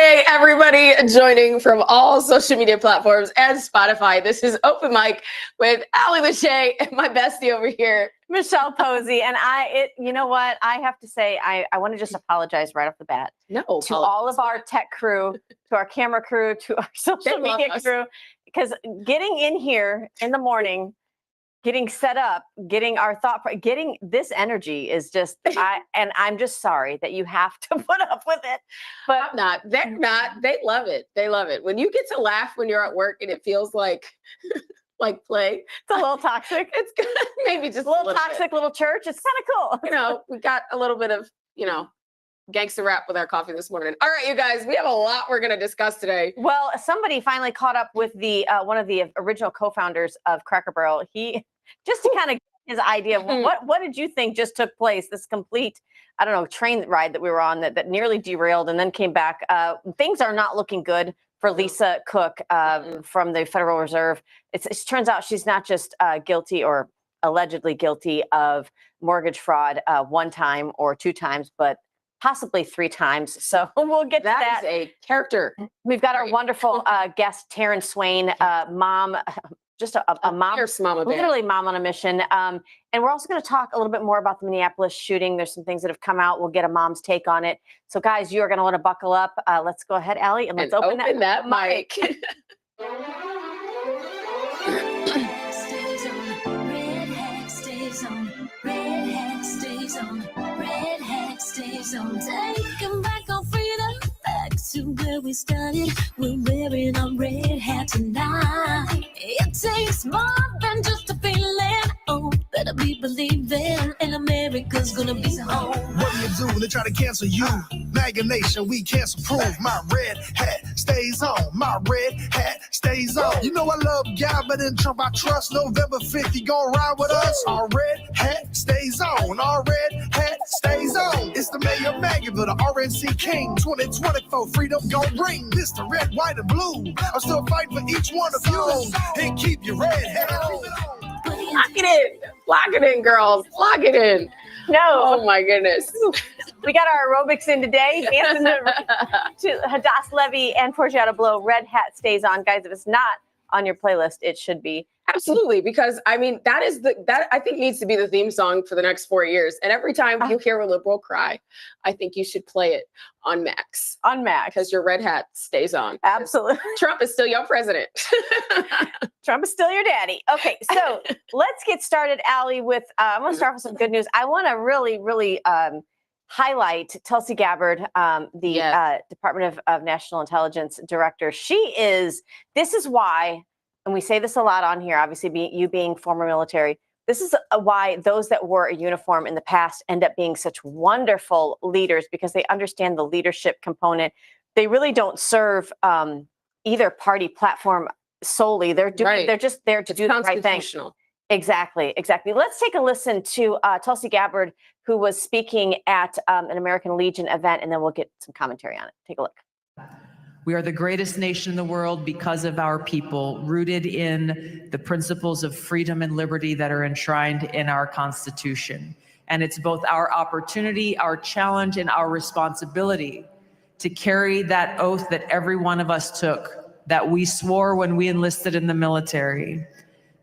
Hey, everybody joining from all social media platforms and Spotify. This is Open Mic with Ali Lachey and my bestie over here, Michelle Posey. And you know what? I have to say, I want to just apologize right off the bat to all of our tech crew, to our camera crew, to our social media crew, because getting in here in the morning, getting set up, getting our getting this energy is just, I'm just sorry that you have to put up with it. But I'm not. They're not. They love it. They love it. When you get to laugh when you're at work and it feels like play. It's a little toxic. It's good. Maybe just a little toxic, little church. It's kind of cool. We got a little bit of, gangster rap with our coffee this morning. All right, you guys, we have a lot we're going to discuss today. Well, somebody finally caught up with the one of the original co-founders of Cracker Barrel. He just to kind of get his idea of what did you think just took place? This complete, I don't know, train ride that we were on that nearly derailed and then came back. Things are not looking good for Lisa Cook from the Federal Reserve. It turns out she's not just guilty or allegedly guilty of mortgage fraud one time or two times, but possibly three times. So we'll get to that. That is a character. We've got our wonderful guest, Tarin Swain, mom, just a mom, literally mom on a mission. And we're also going to talk a little bit more about the Minneapolis shooting. There's some things that have come out. We'll get a mom's take on it. So guys, you are going to want to buckle up. Let's go ahead, Allie, and let's open that mic. Taking back our freedom, back to where we started. We're wearing our red hat tonight. It takes more than just a feeling. Oh, better be believing, and America's gonna be home. What do you do? They try to cancel you. MAGA Nation, we cancel proof. My red hat stays on. My red hat stays on. You know I love God, but in Trump I trust. November 5th, you gon' ride with us. Our red hat stays on. Our red hat stays on. It's the mayor MAGA, but the RNC King. 2024 freedom gon' ring. This the red, white, and blue. I'm still fighting for each one of you. And keep your red hat on. Lock it in. Lock it in, girls. Lock it in. No. Oh, my goodness. We got our aerobics in today. Dancing to Hadass Levy and Portiata Blow. Red hat stays on. Guys, if it's not on your playlist, it should be. Absolutely, because I mean that I think needs to be the theme song for the next 4 years. And every time you hear a liberal cry, I think you should play it on Max. On Max, because your red hat stays on. Absolutely, Trump is still your president. Trump is still your daddy. Okay, so let's get started, Allie. With I'm going to start with some good news. I want to really highlight Tulsi Gabbard, the Department of National Intelligence Director. This is why. And we say this a lot on here, obviously you being former military, this is why those that wore a uniform in the past end up being such wonderful leaders, because they understand the leadership component. They really don't serve either party platform solely. They're just there to do the right thing. Exactly. Let's take a listen to Tulsi Gabbard, who was speaking at an American Legion event, and then we'll get some commentary on it. Take a look. We are the greatest nation in the world because of our people, rooted in the principles of freedom and liberty that are enshrined in our Constitution. And it's both our opportunity, our challenge, and our responsibility to carry that oath that every one of us took, that we swore when we enlisted in the military,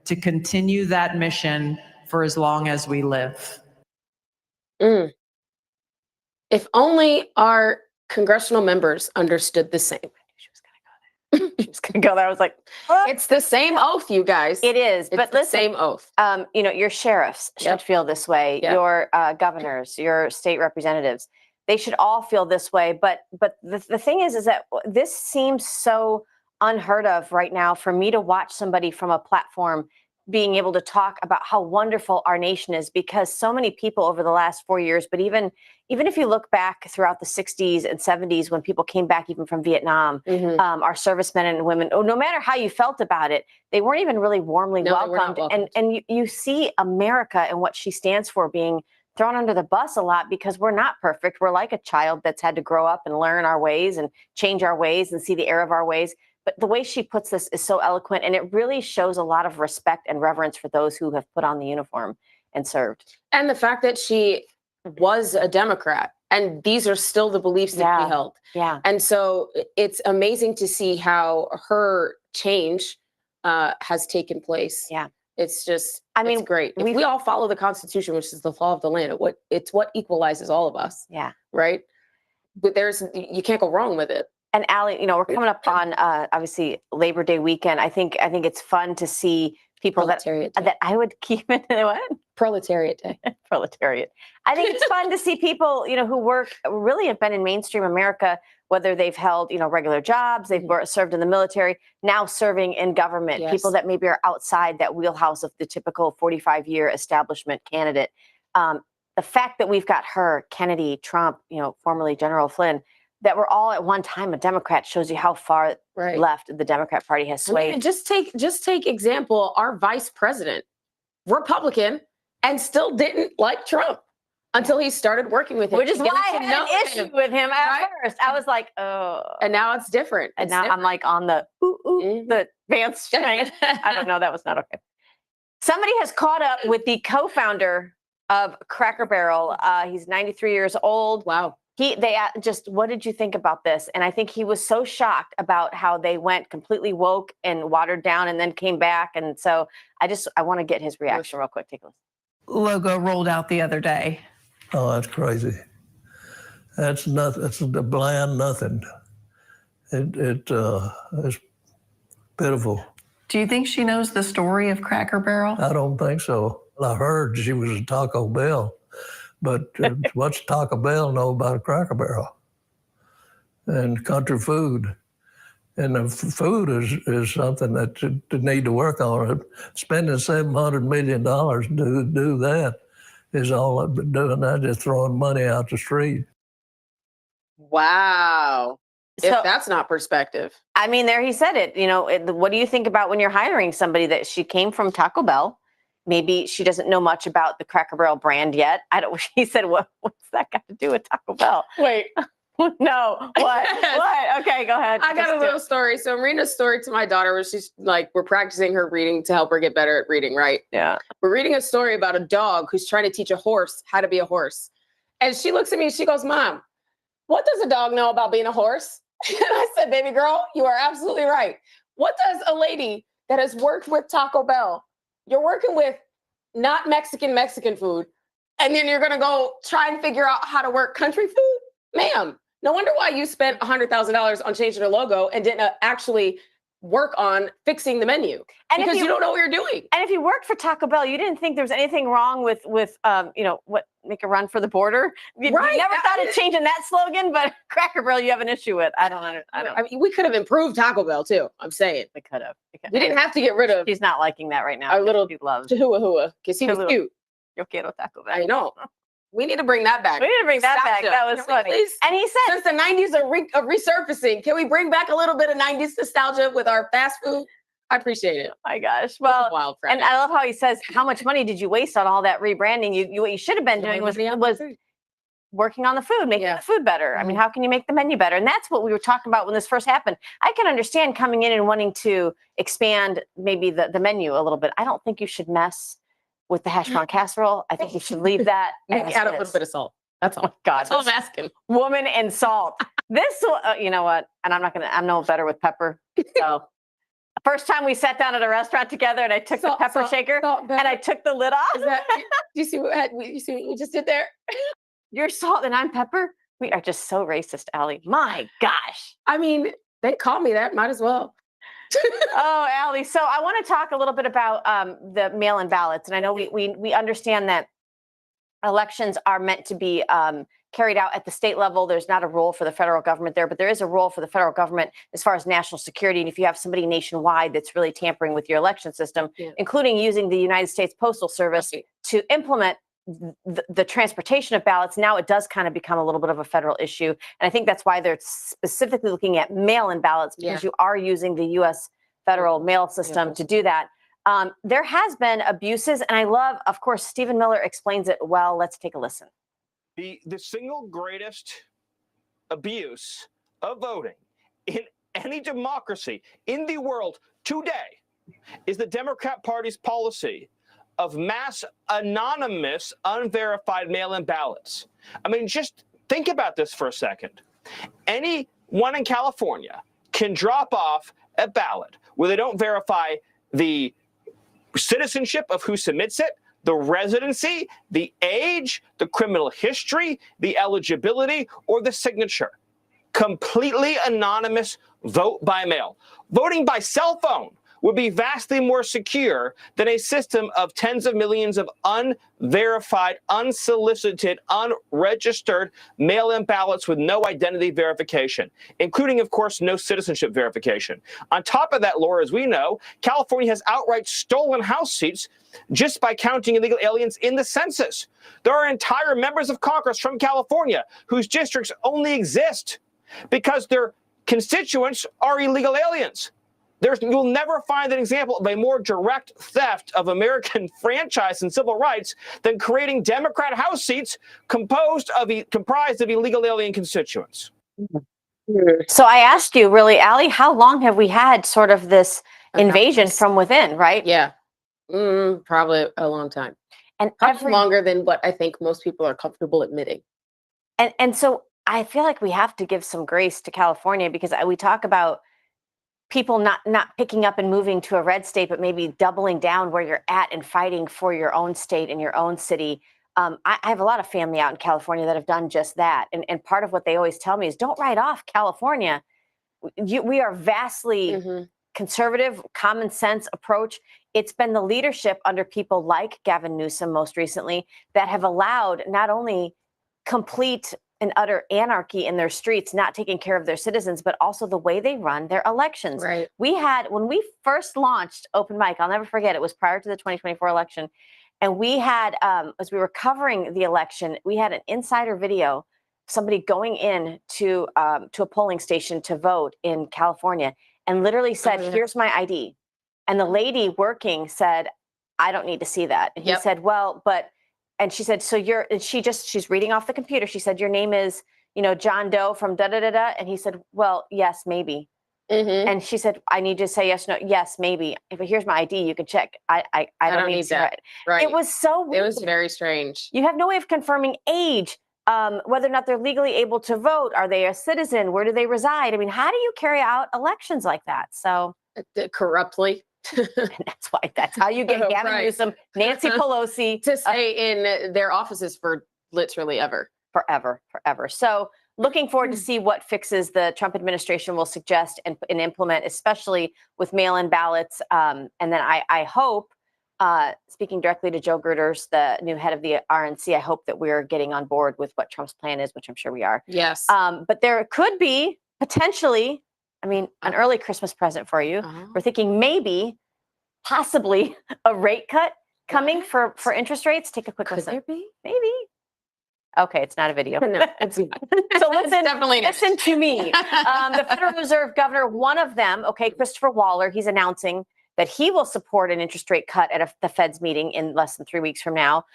to continue that mission for as long as we live. If only our congressional members understood the same. She was going to go there. I was like, it's the same oath, you guys. It is. It's but the listen, same oath. Your sheriffs should feel this way. Yep. Your governors, your state representatives, they should all feel this way. But the thing is that this seems so unheard of right now for me to watch somebody from a platform being able to talk about how wonderful our nation is, because so many people over the last 4 years, but even if you look back throughout the 60s and 70s, when people came back even from Vietnam, our servicemen and women, no matter how you felt about it, they weren't even really warmly welcomed. And you see America and what she stands for being thrown under the bus a lot, because we're not perfect. We're like a child that's had to grow up and learn our ways and change our ways and see the error of our ways. But the way she puts this is so eloquent, and it really shows a lot of respect and reverence for those who have put on the uniform and served. And the fact that she was a Democrat And these are still the beliefs that Yeah. we held. Yeah. And so it's amazing to see how her change has taken place. Yeah. It's just, I mean, it's great. If we've- we all follow the Constitution, which is the law of the land, it's what equalizes all of us. Yeah. Right. But you can't go wrong with it. And Allie, you know, we're coming up on obviously Labor Day weekend. I think it's fun to see people Proletariat Day. that I would keep in what? Proletariat Day. Proletariat. I think it's fun to see people, you know, who really have been in mainstream America, whether they've held, you know, regular jobs, they've served in the military, now serving in government, Yes. people that maybe are outside that wheelhouse of the typical 45-year establishment candidate. The fact that we've got her, Kennedy, Trump, you know, formerly General Flynn, that were all at one time a Democrat shows you how far left the Democrat Party has swayed. I mean, just take example, our vice president, Republican, and still didn't like Trump until he started working with him. Which is why I Getting to had know an issue him, with him at right? first. I was like, oh. And now it's different. And It's now I'm different. like on the the Vance train. I don't know. That was not okay. Somebody has caught up with the co-founder of Cracker Barrel. He's 93 years old. Wow. They just, what did you think about this? And I think he was so shocked about how they went completely woke and watered down and then came back. And so I want to get his reaction real quick. Take a listen. Logo rolled out the other day. Oh, that's crazy. That's nothing. It's a bland nothing. It's pitiful. Do you think she knows the story of Cracker Barrel? I don't think so. I heard she was a Taco Bell, but what's Taco Bell know about a Cracker Barrel? And country food. And the food is something that they need to work on. Spending $700 million to do that is all I've been doing. That just throwing money out the street. Wow. So, If that's not perspective. I mean, there he said it. You know, what do you think about when you're hiring somebody that she came from Taco Bell? Maybe she doesn't know much about the Cracker Barrel brand yet. He said, what's that got to do with Taco Bell? Wait. No. What? Okay, go ahead. I got a little story. So I'm reading a story to my daughter where she's like, we're practicing her reading to help her get better at reading, right? Yeah. We're reading a story about a dog who's trying to teach a horse how to be a horse. And she looks at me and she goes, Mom, what does a dog know about being a horse? And I said, baby girl, you are absolutely right. What does a lady that has worked with Taco Bell, you're working with not Mexican food, and then you're going to go try and figure out how to work country food? Ma'am, no wonder why you spent $100,000 on changing the logo and didn't actually work on fixing the menu. And because you don't know what you're doing. And if you worked for Taco Bell, you didn't think there was anything wrong with make a run for the border. You never thought of changing that slogan, but Cracker Barrel you have an issue with. I don't. I mean, we could have improved Taco Bell too. I'm saying we could have. We didn't have to get rid of. He's not liking that right now. Our little he loves Chihuahua because he was cute. Yo quiero Taco Bell. I know. We need to bring that back. We need to bring that back. That was funny. And he said, since the 90s are resurfacing, can we bring back a little bit of 90s nostalgia with our fast food? I appreciate it. Oh my gosh. Well, wild and I love how he says, how much money did you waste on all that rebranding? What you should have been doing was working on the food, making the food better. I mean, how can you make the menu better? And that's what we were talking about when this first happened. I can understand coming in and wanting to expand maybe the menu a little bit. I don't think you should mess with the hash brown casserole. I think you should leave that. Add a little bit of salt. That's all. Oh God, that's all I'm asking. Woman and salt. This, you know what? And I'm no better with pepper. So first time we sat down at a restaurant together and I took the pepper shaker and I took the lid off. Do you see what we just did there? You're salt and I'm pepper. We are just so racist, Allie. My gosh. I mean, they call me that. Might as well. Oh, Allie. So I want to talk a little bit about the mail-in ballots. And I know we understand that elections are meant to be carried out at the state level. There's not a role for the federal government there, but there is a role for the federal government as far as national security. And if you have somebody nationwide that's really tampering with your election system, including using the United States Postal Service to implement the transportation of ballots, now it does kind of become a little bit of a federal issue. And I think that's why they're specifically looking at mail-in ballots, because you are using the U.S. federal mail system to do that. There has been abuses, and I love, of course, Stephen Miller explains it well. Let's take a listen. The single greatest abuse of voting in any democracy in the world today is the Democrat Party's policy of mass anonymous, unverified mail-in ballots. I mean, just Think about this for a second. Anyone in California can drop off a ballot where they don't verify the citizenship of who submits it, the residency, the age, the criminal history, the eligibility, or the signature. Completely anonymous vote by mail. Voting by cell phone would be vastly more secure than a system of tens of millions of unverified, unsolicited, unregistered mail-in ballots with no identity verification, including, of course, no citizenship verification. On top of that, Laura, as we know, California has outright stolen House seats just by counting illegal aliens in the census. There are entire members of Congress from California whose districts only exist because their constituents are illegal aliens. You'll never find an example of a more direct theft of American franchise and civil rights than creating Democrat House seats comprised of illegal alien constituents. So I asked you, really, Allie, how long have we had sort of this invasion from within, right? Yeah. Probably a long time. And probably longer than what I think most people are comfortable admitting. And so I feel like we have to give some grace to California, because we talk about people not picking up and moving to a red state, but maybe doubling down where you're at and fighting for your own state and your own city. I have a lot of family out in California that have done just that. And part of what they always tell me is, don't write off California. We are vastly conservative, common sense approach. It's been the leadership under people like Gavin Newsom most recently that have allowed not only complete and utter anarchy in their streets, not taking care of their citizens, but also the way they run their elections. Right. We had, when we first launched Open Mic, I'll never forget, it was prior to the 2024 election. And we had, as we were covering the election, we had an insider video, somebody going in to a polling station to vote in California and literally said, here's my ID. And the lady working said, I don't need to see that. And he said, well, but, and she said, so she's reading off the computer. She said, your name is, John Doe from da-da-da-da. And he said, well, yes, maybe. And she said, I need to say yes, no, yes, maybe. But here's my ID. You can check. I don't need that. Right. It was so weird. It was very strange. You have no way of confirming age, whether or not they're legally able to vote. Are they a citizen? Where do they reside? I mean, how do you carry out elections like that? So corruptly. And that's how you get Gavin Newsom, Nancy Pelosi to stay in their offices for literally forever. So looking forward to see what fixes the Trump administration will suggest and implement, especially with mail-in ballots. And then I hope, speaking directly to Joe Gruters, the new head of the RNC, I hope that we're getting on board with what Trump's plan is, which I'm sure we are. Yes. But there could be potentially, an early Christmas present for you. We're thinking maybe, possibly a rate cut coming for interest rates. Take a quick listen. Could there be? Maybe. Okay, it's not a video. No, it's not. So listen, definitely not. listen to me. The Federal Reserve Governor, one of them, Christopher Waller, he's announcing that he will support an interest rate cut at the Fed's meeting in less than 3 weeks from now.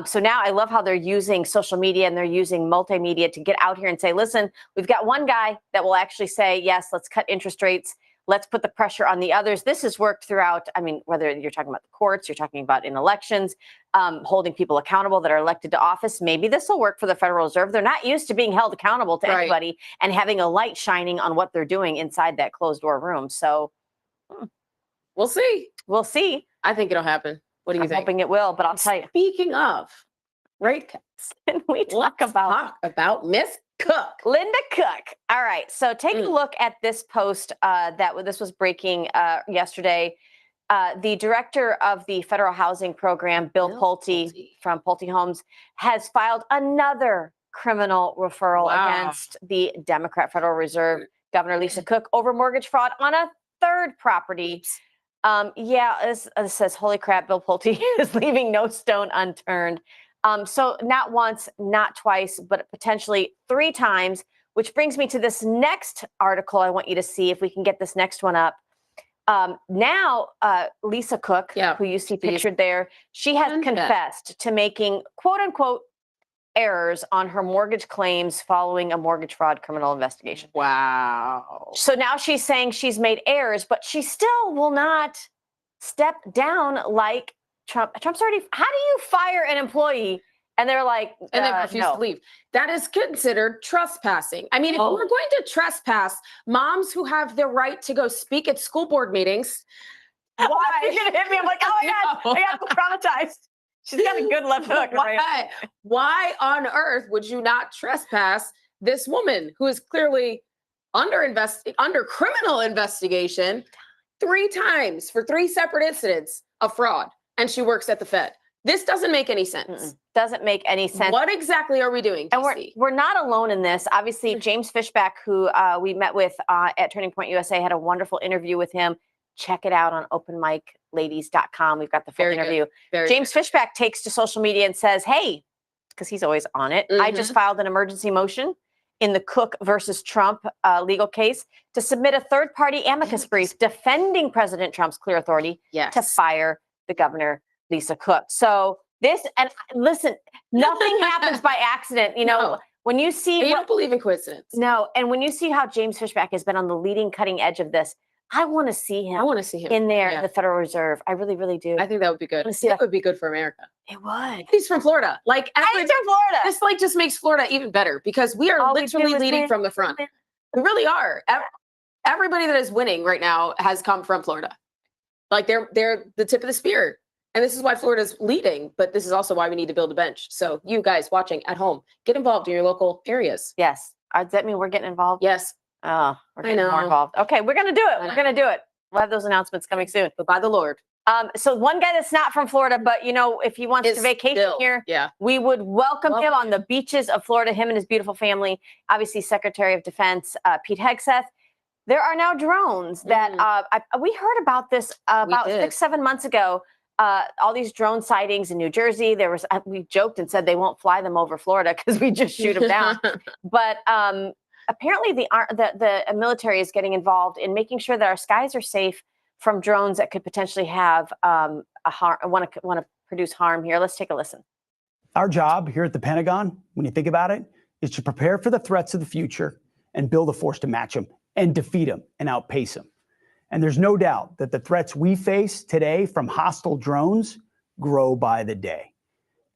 So now I love how they're using social media and they're using multimedia to get out here and say, listen, we've got one guy that will actually say, yes, let's cut interest rates. Let's put the pressure on the others. This has worked throughout. Whether you're talking about the courts, you're talking about in elections, holding people accountable that are elected to office. Maybe this will work for the Federal Reserve. They're not used to being held accountable to anybody and having a light shining on what they're doing inside that closed door room. So we'll see. We'll see. I think it'll happen. What do you think? I'm hoping it will, but I'll tell you. Speaking of rate cuts, can we talk about Miss Cook? Linda Cook. All right. So take a look at this post this was breaking yesterday. The director of the federal housing program, Bill Pulte from Pulte Homes, has filed another criminal referral against the Democrat Federal Reserve Governor Lisa Cook over mortgage fraud on a third property. This says, holy crap, Bill Pulte is leaving no stone unturned. So not once, not twice, but potentially 3 times, which brings me to this next article. I want you to see if we can get this next one up. Now, Lisa Cook, who you see pictured there, she has confessed to making quote unquote errors on her mortgage claims following a mortgage fraud criminal investigation. Wow. So now she's saying she's made errors, but she still will not step down like Trump's already. How do you fire an employee And they're like, and they refuse no. to leave. That is considered trespassing. I mean, if Oh. we're going to trespass moms who have the right to go speak at school board meetings, Why? You're going to hit me. I'm like, oh my God, I got traumatized. She's got a good left hook. Right? Why on earth would you not trespass this woman who is clearly under criminal investigation 3 times for 3 separate incidents of fraud, and she works at the Fed? This doesn't make any sense. Doesn't make any sense. What exactly are we doing, And DC? we're not alone in this. Obviously, James Fishback, who we met with at Turning Point USA, had a wonderful interview with him. Check it out on openmicladies.com. We've got the full interview. James Fishback takes to social media and says, hey, because he's always on it, I just filed an emergency motion in the Cook versus Trump legal case to submit a third-party amicus brief defending President Trump's clear authority to fire the governor, Lisa Cook. So this, and listen, nothing happens by accident. You know, when you see... You don't believe in coincidence. No, and when you see how James Fishback has been on the leading cutting edge of this, I want to see him. I want to see him in there, the Federal Reserve. I really, really do. I think that would be good. That would be good for America. It would. He's from Florida. Like, he's from Florida. This like just makes Florida even better because we are literally leading from the front. We really are. Everybody that is winning right now has come from Florida. Like they're the tip of the spear. And this is why Florida's leading, but this is also why we need to build a bench. So you guys watching at home, get involved in your local areas. Yes. Does that mean we're getting involved? Yes. Oh, we're getting more involved. Okay, we're going to do it. We're going to do it. We'll have those announcements coming soon. But by the Lord. So one guy that's not from Florida, but you know, if he wants to vacation here, we would welcome him on the beaches of Florida, him and his beautiful family. Obviously, Secretary of Defense Pete Hegseth. There are now drones that we heard about this about 6-7 months ago. All these drone sightings in New Jersey. There was we joked and said they won't fly them over Florida because we just shoot them down. But apparently, the military is getting involved in making sure that our skies are safe from drones that could potentially have want to produce harm here. Let's take a listen. Our job here at the Pentagon, when you think about it, is to prepare for the threats of the future and build a force to match them and defeat them and outpace them. And there's no doubt that the threats we face today from hostile drones grow by the day.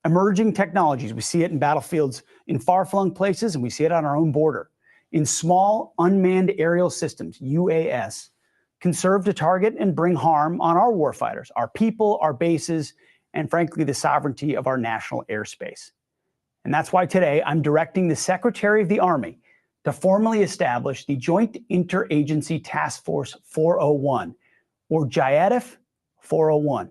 Emerging technologies, we see it in battlefields in far-flung places, and we see it on our own border. In small unmanned aerial systems, UAS, can serve to target and bring harm on our warfighters, our people, our bases, and frankly, the sovereignty of our national airspace. And that's why today I'm directing the Secretary of the Army to formally establish the Joint Interagency Task Force 401, or JIATF 401.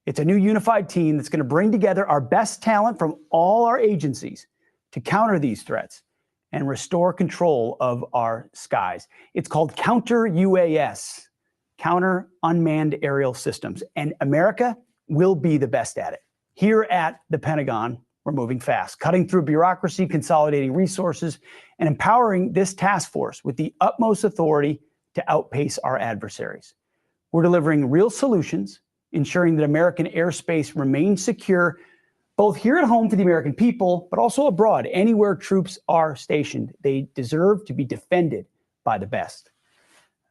It's a new unified team that's going to bring together our best talent from all our agencies to counter these threats and restore control of our skies. It's called Counter UAS, Counter Unmanned Aerial Systems, and America will be the best at it. Here at the Pentagon, we're moving fast, cutting through bureaucracy, consolidating resources, and empowering this task force with the utmost authority to outpace our adversaries. We're delivering real solutions, ensuring that American airspace remains secure, both here at home for the American people, but also abroad, anywhere troops are stationed. They deserve to be defended by the best.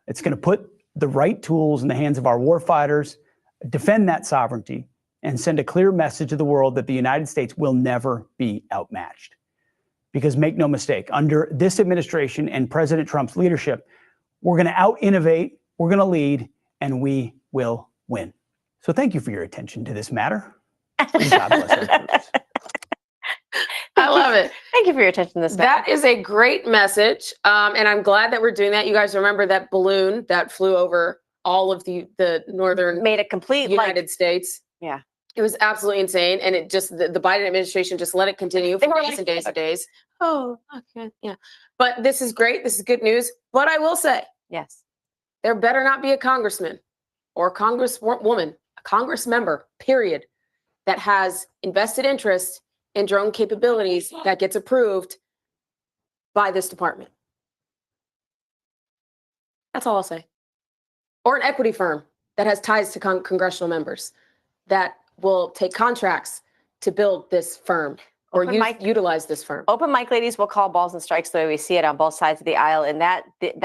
It's going to put the right tools in the hands of our warfighters, defend that sovereignty, and send a clear message to the world that the United States will never be outmatched. Because make no mistake, under this administration and President Trump's leadership, we're going to out-innovate, we're going to lead, and we will win. So thank you for your attention to this matter. And God bless our troops. I love it. Thank you for your attention to this matter. That is a great message. And I'm glad that we're doing that. You guys remember that balloon that flew over all of the northern made a complete United States. Yeah. It was absolutely insane. And it just, the Biden administration just let it continue for days and days and days. Oh, okay. Yeah. But this is great. This is good news. But I will say, yes, there better not be a congressman or a congresswoman, a Congress member, period, that has invested interest in drone capabilities that gets approved by this department. That's all I'll say. Or an equity firm that has ties to congressional members that will take contracts to build this firm or utilize this firm. Open mic ladies will call balls and strikes the way we see it on both sides of the aisle. And that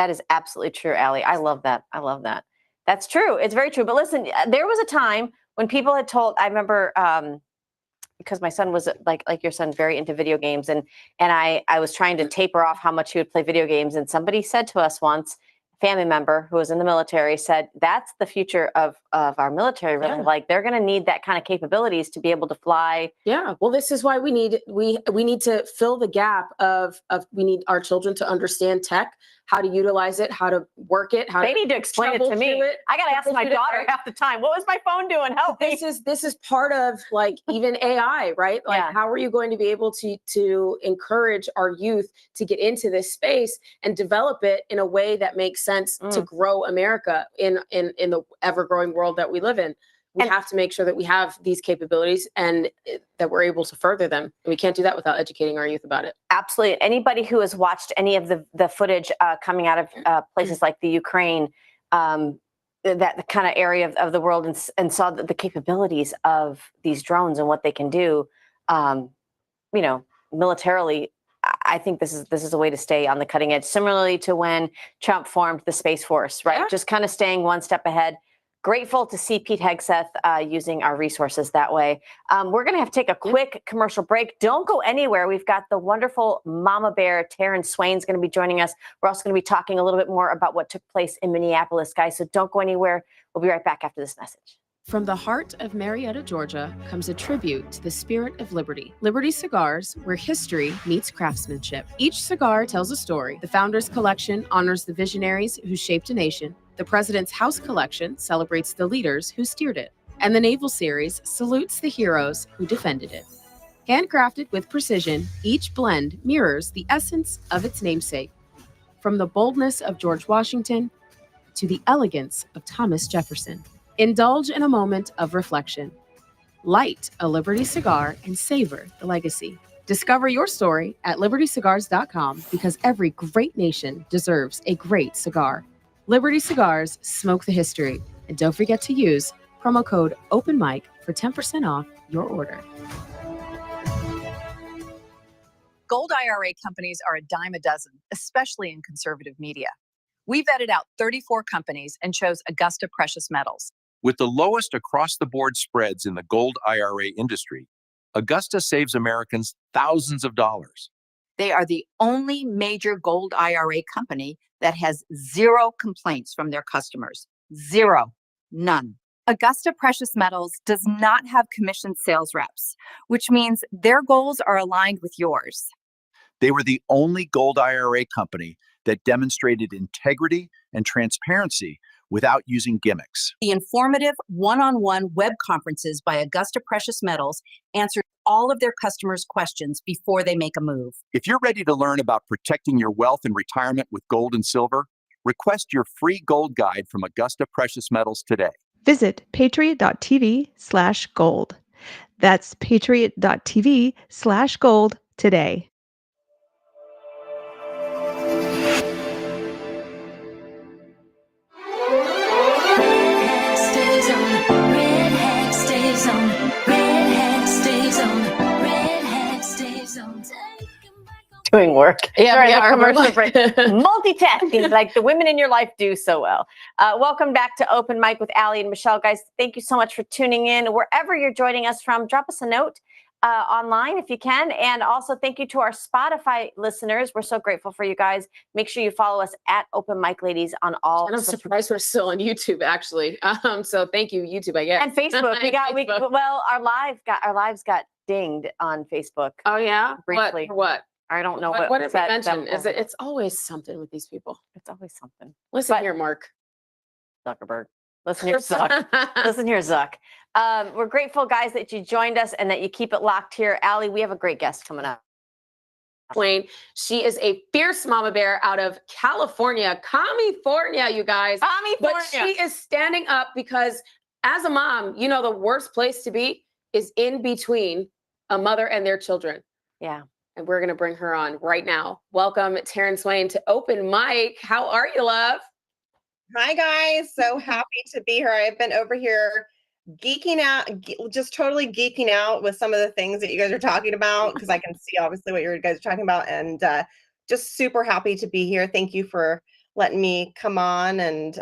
is absolutely true, Allie. I love that. I love that. That's true. It's very true. But listen, there was a time when people had told, I remember because my son was like your son, very into video games, and I was trying to taper off how much he would play video games, and somebody said to us once, a family member who was in the military said, that's the future of our military, really. Yeah. Like, they're going to need that kind of capabilities to be able to fly. Yeah. Well, this is why we need to fill the gap of we need our children to understand tech, how to utilize it, how to work it, They need to explain it to me. I got to ask my daughter half the time, what was my phone doing? Help me. This is part of like even AI, right? Like, how are you going to be able to encourage our youth to get into this space and develop it in a way that makes sense to grow America in the ever growing world that we live in? We have to make sure that we have these capabilities and that we're able to further them. And we can't do that without educating our youth about it. Absolutely. Anybody who has watched any of the footage coming out of places like the Ukraine, that kind of area of the world, and saw the capabilities of these drones and what they can do, militarily, I think this is a way to stay on the cutting edge. Similarly to when Trump formed the Space Force, right? Yeah. Just kind of staying one step ahead. Grateful to see Pete Hegseth using our resources that way. We're going to have to take a quick commercial break. Don't go anywhere. We've got the wonderful mama bear, Tarin Swain, is going to be joining us. We're also going to be talking a little bit more about what took place in Minneapolis, guys. So don't go anywhere. We'll be right back after this message. From the heart of Marietta, Georgia, comes a tribute to the spirit of liberty. Liberty Cigars, where history meets craftsmanship. Each cigar tells a story. The Founders Collection honors the visionaries who shaped a nation. The President's House Collection celebrates the leaders who steered it. And the Naval Series salutes the heroes who defended it. Handcrafted with precision, each blend mirrors the essence of its namesake. From the boldness of George Washington to the elegance of Thomas Jefferson. Indulge in a moment of reflection. Light a Liberty cigar and savor the legacy. Discover your story at libertycigars.com, because every great nation deserves a great cigar. Liberty Cigars, smoke the history. And don't forget to use promo code OpenMic for 10% off your order. Gold IRA companies are a dime a dozen, especially in conservative media. We vetted out 34 companies and chose Augusta Precious Metals. With the lowest across-the-board spreads in the gold IRA industry, Augusta saves Americans thousands of dollars. They are the only major gold IRA company that has zero complaints from their customers. Zero. None. Augusta Precious Metals does not have commissioned sales reps, which means their goals are aligned with yours. They were the only gold IRA company that demonstrated integrity and transparency without using gimmicks. The informative one-on-one web conferences by Augusta Precious Metals answer all of their customers' questions before they make a move. If you're ready to learn about protecting your wealth and retirement with gold and silver, request your free gold guide from Augusta Precious Metals today. Visit patriot.tv/gold. That's patriot.tv/gold today. Doing work. Yeah, we are. Commercial break. Multitasking, like the women in your life do so well. Welcome back to Open Mic with Allie and Michelle. Guys, thank you so much for tuning in. Wherever you're joining us from, drop us a note online if you can. And also thank you to our Spotify listeners. We're so grateful for you guys. Make sure you follow us at Open Mic Ladies on all. And I'm surprised we're still on YouTube, actually. So thank you, YouTube, I guess. And Facebook. Our lives got dinged on Facebook. Oh yeah? Briefly. What? I don't know what did they mention? It's always something with these people. It's always something. Listen here, Mark Zuckerberg. Listen here, Zuck. Listen here, Zuck. We're grateful, guys, that you joined us and that you keep it locked here. Allie, we have a great guest coming up. Swain. She is a fierce mama bear out of California, you guys. But she is standing up because as a mom, you know, the worst place to be is in between a mother and their children. Yeah. And we're going to bring her on right now. Welcome, Tarin Swain, to Open Mic. How are you, love? Hi, guys. So happy to be here. I've been over here geeking out, just totally geeking out with some of the things that you guys are talking about, because I can see obviously what you guys are talking about, and just super happy to be here. Thank you for letting me come on and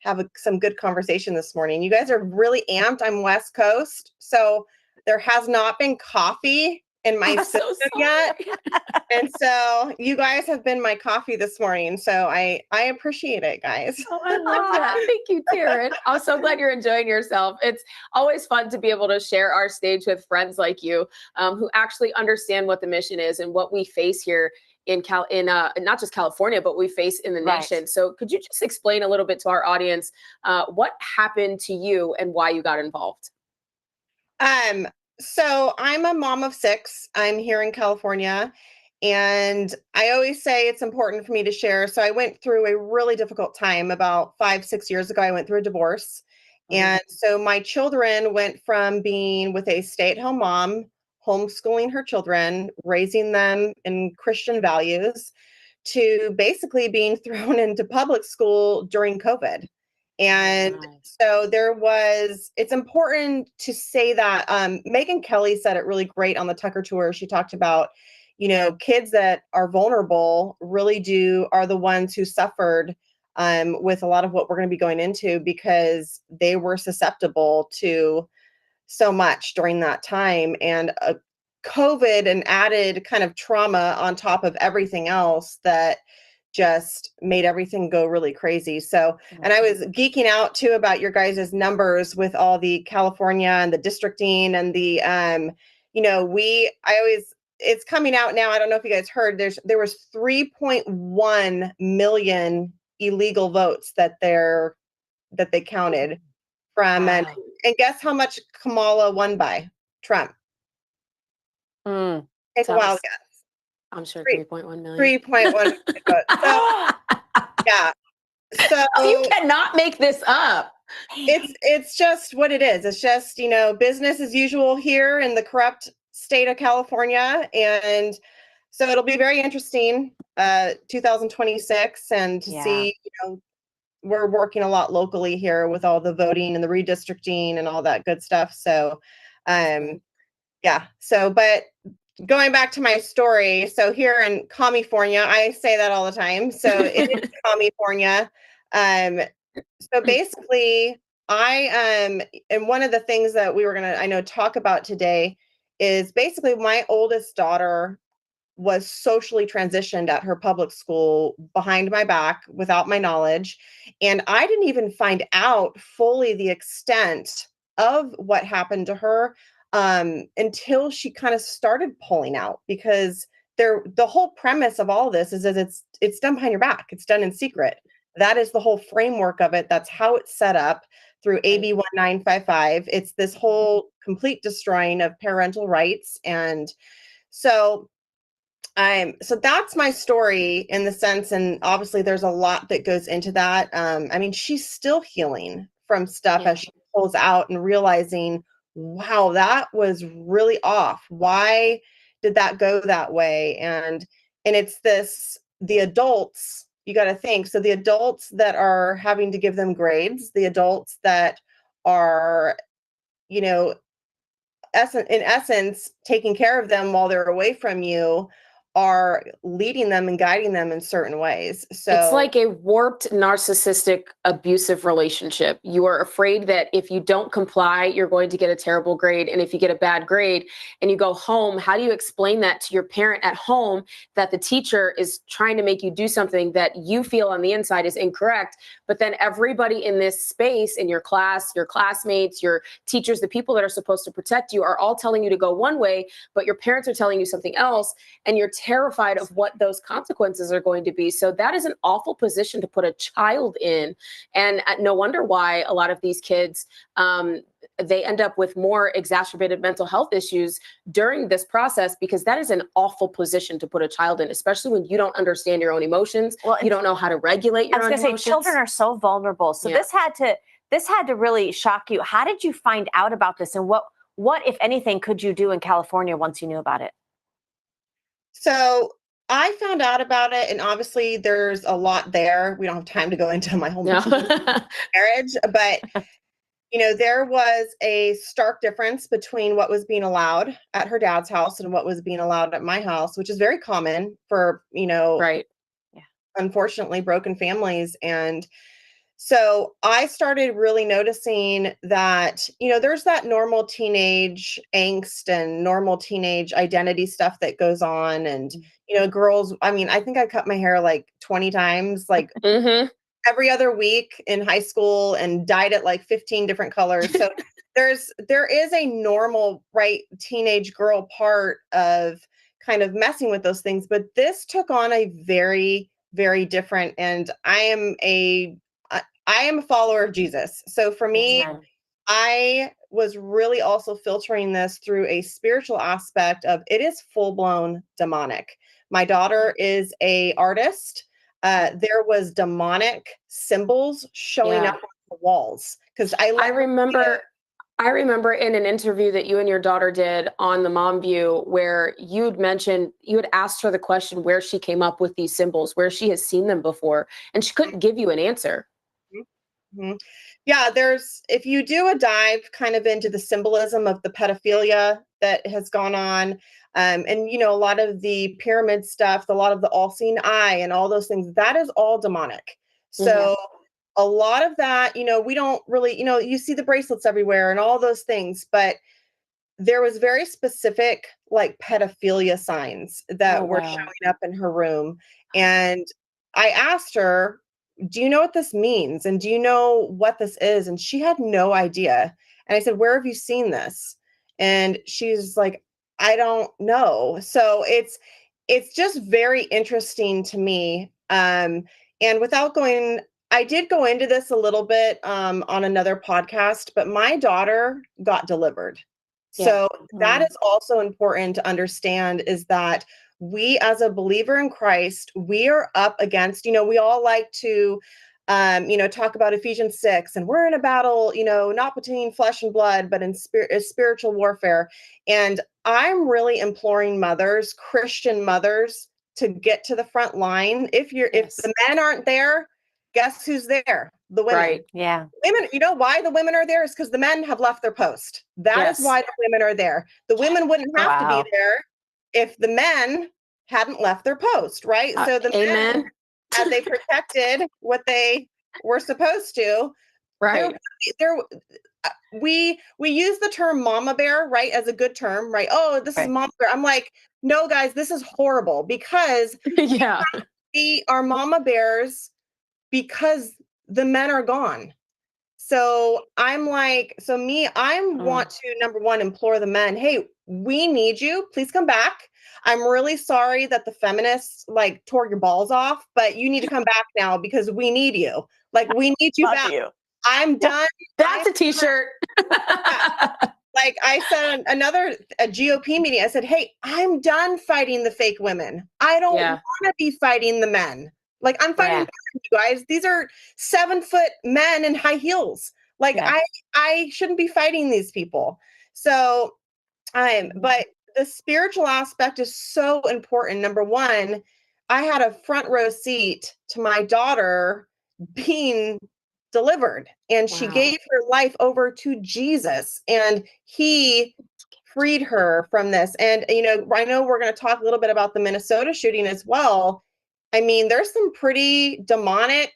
have some good conversation this morning. You guys are really amped. I'm West Coast, so there has not been coffee in my I'm so system yet. sorry. And so you guys have been my coffee this morning. So I appreciate it, guys. Oh, I love that. Thank you, Tarin. I'm so glad you're enjoying yourself. It's always fun to be able to share our stage with friends like you, who actually understand what the mission is and what we face here in not just California, but we face in the nation. So could you just explain a little bit to our audience what happened to you and why you got involved? So I'm a mom of 6. I'm here in California. And I always say it's important for me to share. So I went through a really difficult time about 5, 6 years ago. I went through a divorce. And so my children went from being with a stay-at-home mom, homeschooling her children, raising them in Christian values, to basically being thrown into public school during COVID. And so it's important to say that Megyn Kelly said it really great on the Tucker Tour. She talked about, kids that are vulnerable really are the ones who suffered with a lot of what we're going to be going into, because they were susceptible to so much during that time. And COVID and added kind of trauma on top of everything else that just made everything go really crazy. So, and I was geeking out too about your guys' numbers with all the California and the districting and the, it's coming out now. I don't know if you guys heard, there was 3.1 million illegal votes that they counted from, and guess how much Kamala won by Trump? Take a wild guess. I'm sure 3.1 million. 3.1 million votes. So, yeah. So you cannot make this up. It's just what it is. It's just, business as usual here in the corrupt state of California. And so it'll be very interesting, 2026, and to see, we're working a lot locally here with all the voting and the redistricting and all that good stuff. So, but going back to my story, so here in California, I say that all the time. So it is California. So basically, and one of the things that we were gonna, talk about today is basically my oldest daughter was socially transitioned at her public school behind my back without my knowledge. And I didn't even find out fully the extent of what happened to her until she kind of started pulling out, because the whole premise of all this is that it's done behind your back. It's done in secret. That is the whole framework of it. That's how it's set up through AB 1955. It's this whole complete destroying of parental rights. And so that's my story in the sense, and obviously there's a lot that goes into that. She's still healing from stuff as she pulls out and realizing, wow, that was really off. Why did that go that way? And it's the adults, you got to think. So the adults that are having to give them grades, the adults that are, in essence, taking care of them while they're away from you, are leading them and guiding them in certain ways. So it's like a warped, narcissistic, abusive relationship. You are afraid that if you don't comply, you're going to get a terrible grade. And if you get a bad grade and you go home, how do you explain that to your parent at home, that the teacher is trying to make you do something that you feel on the inside is incorrect? But then everybody in this space, in your class, your classmates, your teachers, the people that are supposed to protect you, are all telling you to go one way, but your parents are telling you something else. And you're terrified of what those consequences are going to be. So that is an awful position to put a child in. And no wonder why a lot of these kids, they end up with more exacerbated mental health issues during this process, because that is an awful position to put a child in, especially when you don't understand your own emotions. Well, you don't know how to regulate your own emotions. I was going to say, children are so vulnerable. So this had to really shock you. How did you find out about this? And what, if anything, could you do in California once you knew about it? So I found out about it, and obviously there's a lot there. We don't have time to go into my whole marriage, but there was a stark difference between what was being allowed at her dad's house and what was being allowed at my house, which is very common for, unfortunately broken families. And So I started really noticing that, there's that normal teenage angst and normal teenage identity stuff that goes on. And, girls, I mean, I think I cut my hair like 20 times, like every other week in high school, and dyed it like 15 different colors. So there is a normal, right, teenage girl part of kind of messing with those things. But this took on a very, very different, and I am a follower of Jesus. So for me, I was really also filtering this through a spiritual aspect of it is full-blown demonic. My daughter is a artist. There was demonic symbols showing up on the walls because I remember in an interview that you and your daughter did on the Mom View where you had asked her the question where she came up with these symbols, where she has seen them before, and she couldn't give you an answer. Mm-hmm. Yeah, if you do a dive kind of into the symbolism of the pedophilia that has gone on, and a lot of the pyramid stuff, a lot of the all-seeing eye and all those things, that is all demonic. So a lot of that, we don't really, you see the bracelets everywhere and all those things, but there was very specific like pedophilia signs that were showing up in her room. And I asked her, do you know what this means? And do you know what this is? And she had no idea. And I said, where have you seen this? And she's like, I don't know. So it's just very interesting to me. And without going, I did go into this a little bit on another podcast, but my daughter got delivered. So that is also important to understand, is that we as a believer in Christ, we are up against, we all like to, talk about Ephesians 6, and we're in a battle, not between flesh and blood, but in spiritual warfare. And I'm really imploring mothers, Christian mothers, to get to the front line. If the men aren't there, guess who's there? The women. Right. Yeah. Women, you know why the women are there is because the men have left their post. That is why the women are there. The women wouldn't have to be there if the men hadn't left their post, right? So the men, as they protected what they were supposed to, right? We use the term mama bear, right, as a good term, right? Oh, this is mama bear. I'm like, no, guys, this is horrible, because we are mama bears because the men are gone. So I'm like, I want to, number one, implore the men, hey, we need you. Please come back. I'm really sorry that the feminists like tore your balls off, but you need to come back now because we need you. Like, we need you back. I'm done. That's a t-shirt. Like I said, a GOP meeting, I said, hey, I'm done fighting the fake women. I don't want to be fighting the men. Like, I'm fighting you guys. These are 7-foot men in high heels. Like, I shouldn't be fighting these people. So, but the spiritual aspect is so important. Number one, I had a front row seat to my daughter being delivered, and she gave her life over to Jesus, and he freed her from this. And, I know we're going to talk a little bit about the Minnesota shooting as well. I mean, there's some pretty demonic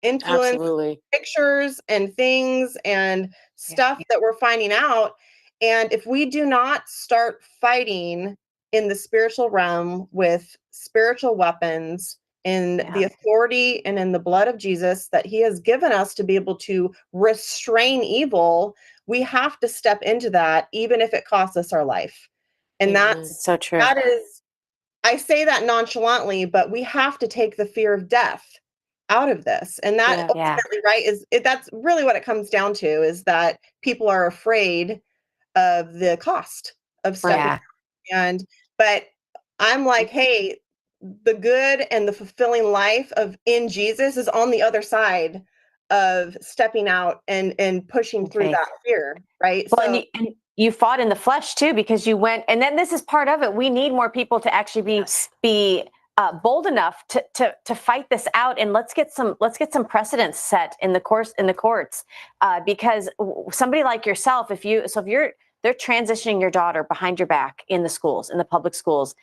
influence pictures and things and stuff that we're finding out. And if we do not start fighting in the spiritual realm with spiritual weapons, in the authority and in the blood of Jesus that he has given us to be able to restrain evil, we have to step into that, even if it costs us our life. And that's so true. That is, I say that nonchalantly, but we have to take the fear of death out of this. And that ultimately, right, that's really what it comes down to, is that people are afraid of the cost of stepping out. But I'm like, hey, the good and the fulfilling life of in Jesus is on the other side of stepping out and pushing through that fear, right? Well, and you fought in the flesh too, because you went, and then this is part of it. We need more people to actually be bold enough to fight this out, and let's get some precedents set in the courts, because somebody like yourself, they're transitioning your daughter behind your back in the schools, in the public schools.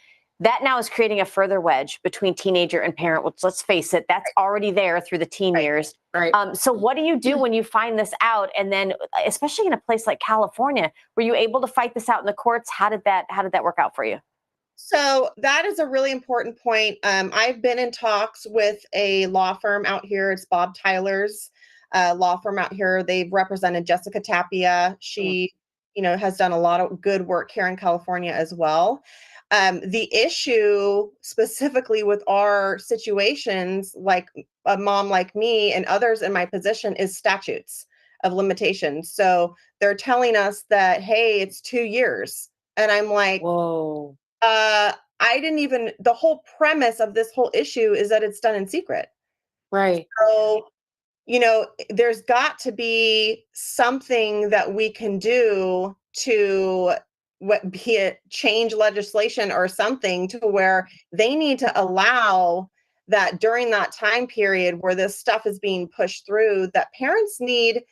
that now is creating a further wedge between teenager and parent, which, let's face it, that's already there through the teen years. Right. So what do you do when you find this out? And then, especially in a place like California, were you able to fight this out in the courts? How did that work out for you? So that is a really important point. I've been in talks with a law firm out here. It's Bob Tyler's law firm out here. They've represented Jessica Tapia. She, has done a lot of good work here in California as well. The issue specifically with our situations, like a mom like me and others in my position, is statutes of limitations. So they're telling us that, hey, it's 2 years. And I'm like, whoa. The whole premise of this whole issue is that it's done in secret. Right. So, there's got to be something that we can do to be it change legislation or something to where they need to allow that during that time period where this stuff is being pushed through, that parents need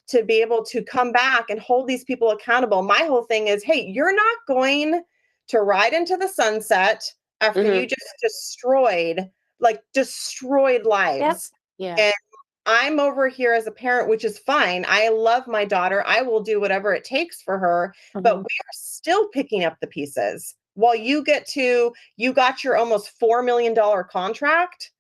to be able to come back and hold these people accountable. My whole thing is, hey, you're not going to ride into the sunset after you just destroyed lives. Yep. Yeah. And I'm over here as a parent, which is fine. I love my daughter. I will do whatever it takes for her, but we are still picking up the pieces while you got your almost $4 million contract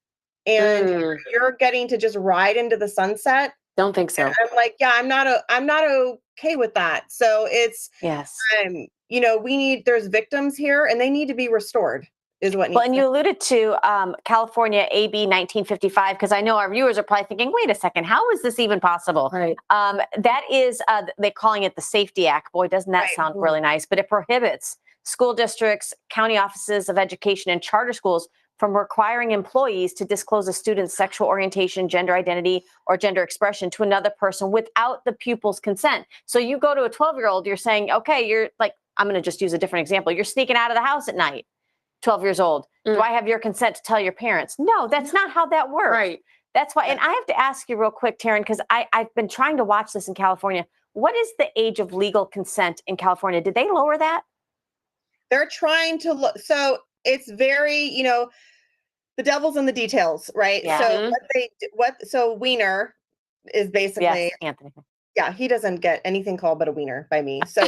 and you're getting to just ride into the sunset. Don't think so. And I'm like, yeah, I'm not okay with that. So it's, there's victims here and they need to be restored. Is what and you alluded to California AB 1955, because I know our viewers are probably thinking, wait a second, how is this even possible? Right. That is, they're calling it the Safety Act. Boy, doesn't that sound really nice? But it prohibits school districts, county offices of education, and charter schools from requiring employees to disclose a student's sexual orientation, gender identity, or gender expression to another person without the pupil's consent. So you go to a 12-year-old, you're saying, okay, you're like, I'm going to just use a different example. You're sneaking out of the house at night. 12 years old. Do I have your consent to tell your parents? No, that's not how that works. Right. That's why. And I have to ask you real quick, Tarin, because I've been trying to watch this in California. What is the age of legal consent in California? Did they lower that? They're trying to look. So it's very, the devil's in the details, right? Yeah. So so wiener is basically, yes, Anthony. Yeah, he doesn't get anything called but a wiener by me. So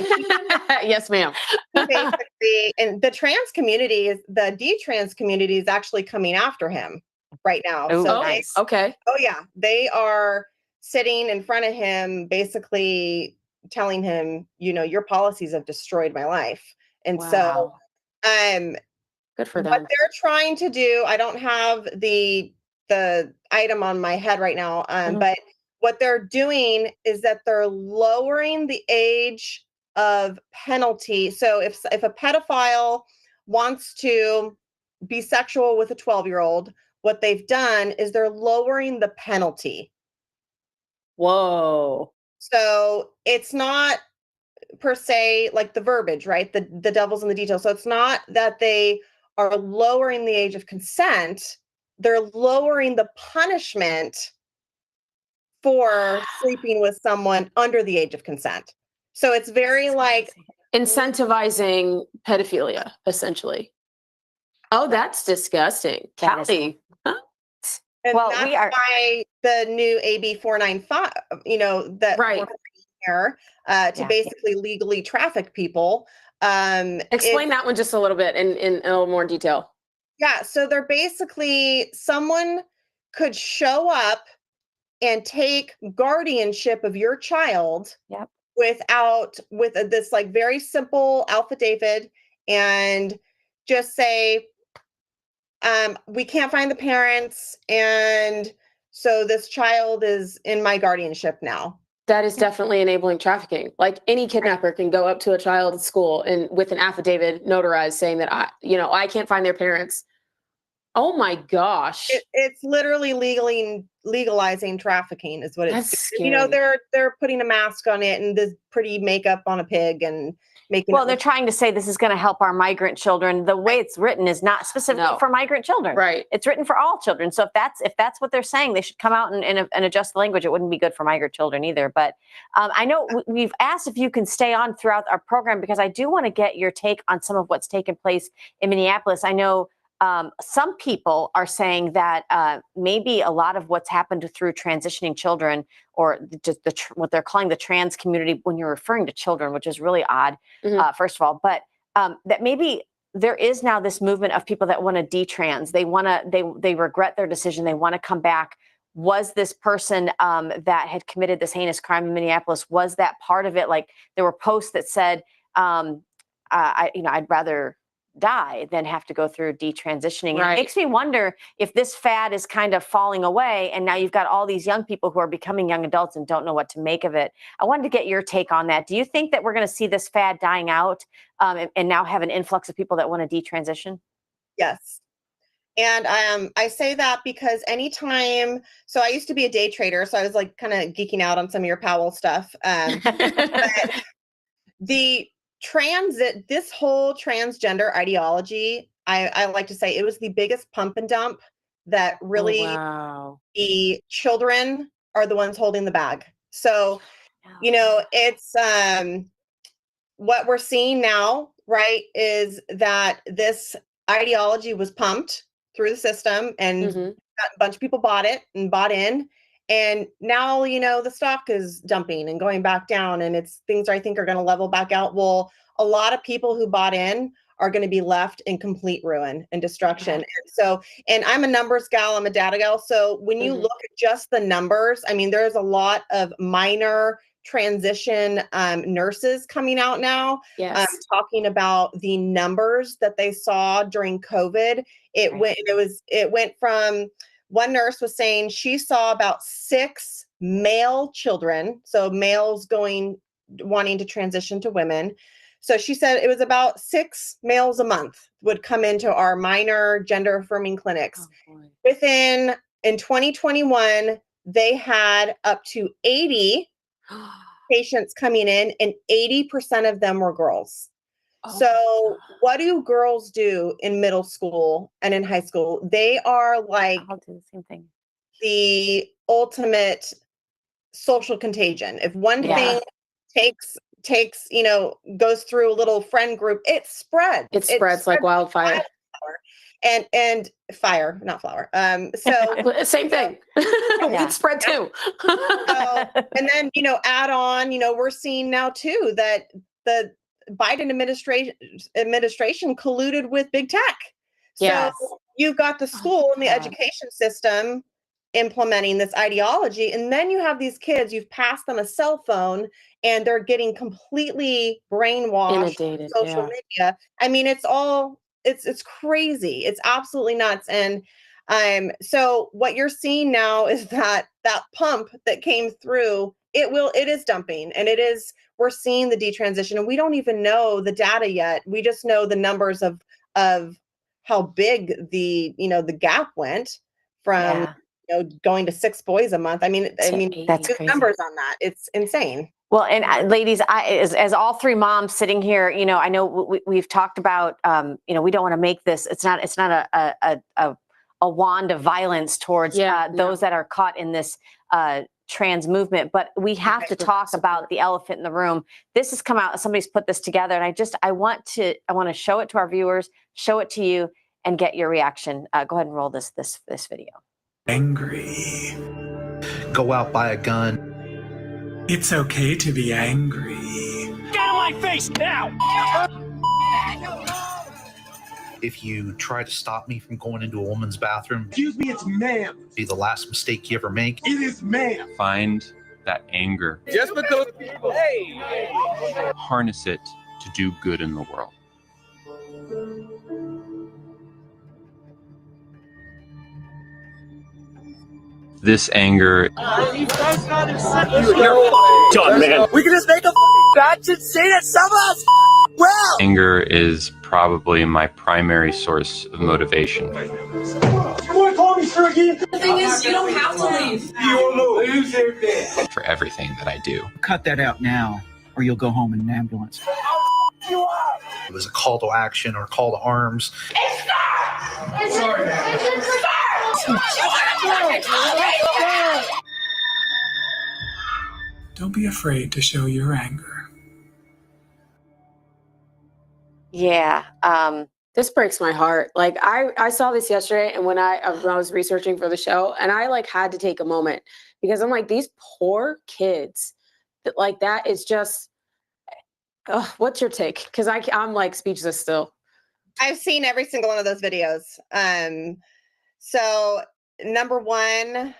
yes, ma'am. basically, and the detrans community is actually coming after him right now. Ooh, so nice. Okay. Oh yeah, they are sitting in front of him, basically telling him, your policies have destroyed my life. And so, good for them. What they're trying to do, I don't have the item on my head right now, but what they're doing is that they're lowering the age of penalty. So if a pedophile wants to be sexual with a 12-year-old, what they've done is they're lowering the penalty. Whoa. So it's not per se like the verbiage, right? The devil's in the details. So it's not that they are lowering the age of consent. They're lowering the punishment for sleeping with someone under the age of consent. So it's very like incentivizing pedophilia, essentially. Oh, that's disgusting. Kathy. Huh? And that's why the new AB 495, that we're here to basically legally traffic people. Explain that one just a little bit in a little more detail. Yeah, so they're basically, someone could show up and take guardianship of your child with this like very simple affidavit and just say, we can't find the parents, and so this child is in my guardianship now. That is definitely enabling trafficking. Like any kidnapper can go up to a child at school and with an affidavit notarized saying that I can't find their parents. Oh my gosh. It's literally legalizing trafficking is what it's That's doing. You know, scary. they're putting a mask on it and this pretty makeup on a pig and making Well, it they're look trying to say this is going to help our migrant children. The way it's written is not specifically No. for migrant children. Right. It's written for all children. So if that's what they're saying, they should come out and adjust the language. It wouldn't be good for migrant children either. But I know we've asked if you can stay on throughout our program because I do want to get your take on some of what's taken place in Minneapolis. I know some people are saying that maybe a lot of what's happened through transitioning children or just what they're calling the trans community when you're referring to children, which is really odd, first of all, but that maybe there is now this movement of people that want to detrans. They regret their decision. They want to come back. Was this person that had committed this heinous crime in Minneapolis, was that part of it? Like there were posts that said, I'd rather die than have to go through detransitioning. Right. It makes me wonder if this fad is kind of falling away and now you've got all these young people who are becoming young adults and don't know what to make of it. I wanted to get your take on that. Do you think that we're going to see this fad dying out and now have an influx of people that want to detransition? Yes. And I say that because anytime, so I used to be a day trader, so I was like kind of geeking out on some of your Powell stuff. But this whole transgender ideology, I like to say it was the biggest pump and dump that really the children are the ones holding the bag. So, it's what we're seeing now, right, is that this ideology was pumped through the system and a bunch of people bought it and bought in. And now, the stock is dumping and going back down and it's things I think are going to level back out. Well, a lot of people who bought in are going to be left in complete ruin and destruction. And I'm a numbers gal, I'm a data gal. So when you look at just the numbers, I mean, there's a lot of minor transition nurses coming out now, talking about the numbers that they saw during COVID. It went from, one nurse was saying she saw about 6 male children, so males wanting to transition to women. So she said it was about 6 males a month would come into our minor gender affirming clinics. In 2021, they had up to 80 patients coming in and 80% of them were girls. So what do girls do in middle school and in high school? They are like I'll do the same thing. The ultimate social contagion. If one thing takes, goes through a little friend group, it spreads. It spreads like wildfire. And fire, not flower. So same thing. It spread too. And then, add on, we're seeing now too that the Biden administration colluded with big tech. Yes. So you've got the school and the education system implementing this ideology, and then you have these kids, you've passed them a cell phone and they're getting completely brainwashed on social media. I mean, it's crazy. It's absolutely nuts. And so what you're seeing now is that pump that came through, it is dumping, and we're seeing the detransition, and we don't even know the data yet. We just know the numbers of how big the gap went from going to 6 boys a month. I mean that's crazy. Numbers on that. It's insane. Well, and ladies, as all 3 moms sitting here, I know we've talked about, we don't want to make this. It's not a wand of violence towards those that are caught in this trans movement, but we have to talk about the elephant in the room. This has come out. Somebody's put this together, and I want to show it to our viewers, show it to you, and get your reaction. Go ahead and roll this video. Angry. Go out, buy a gun. It's okay to be angry. Get out of my face now! If you try to stop me from going into a woman's bathroom, excuse me, it's ma'am. Be the last mistake you ever make. It is ma'am. Find that anger. Just because people. Hey. Harness it to do good in the world. This anger. You're done, man. We can just make a batch and say that some of us well. Anger is probably my primary source of motivation. You want to call me sir again? The thing is, you don't have to leave. You won't move. For everything that I do. Cut that out now, or you'll go home in an ambulance. It was a call to action or call to arms. Sorry, don't be afraid to show your anger. Yeah. This breaks my heart. Like I saw this yesterday, and when I was researching for the show, and I like had to take a moment because I'm like, these poor kids, like that is just. What's your take? Because I'm like speechless still. I've seen every single one of those videos. So number one,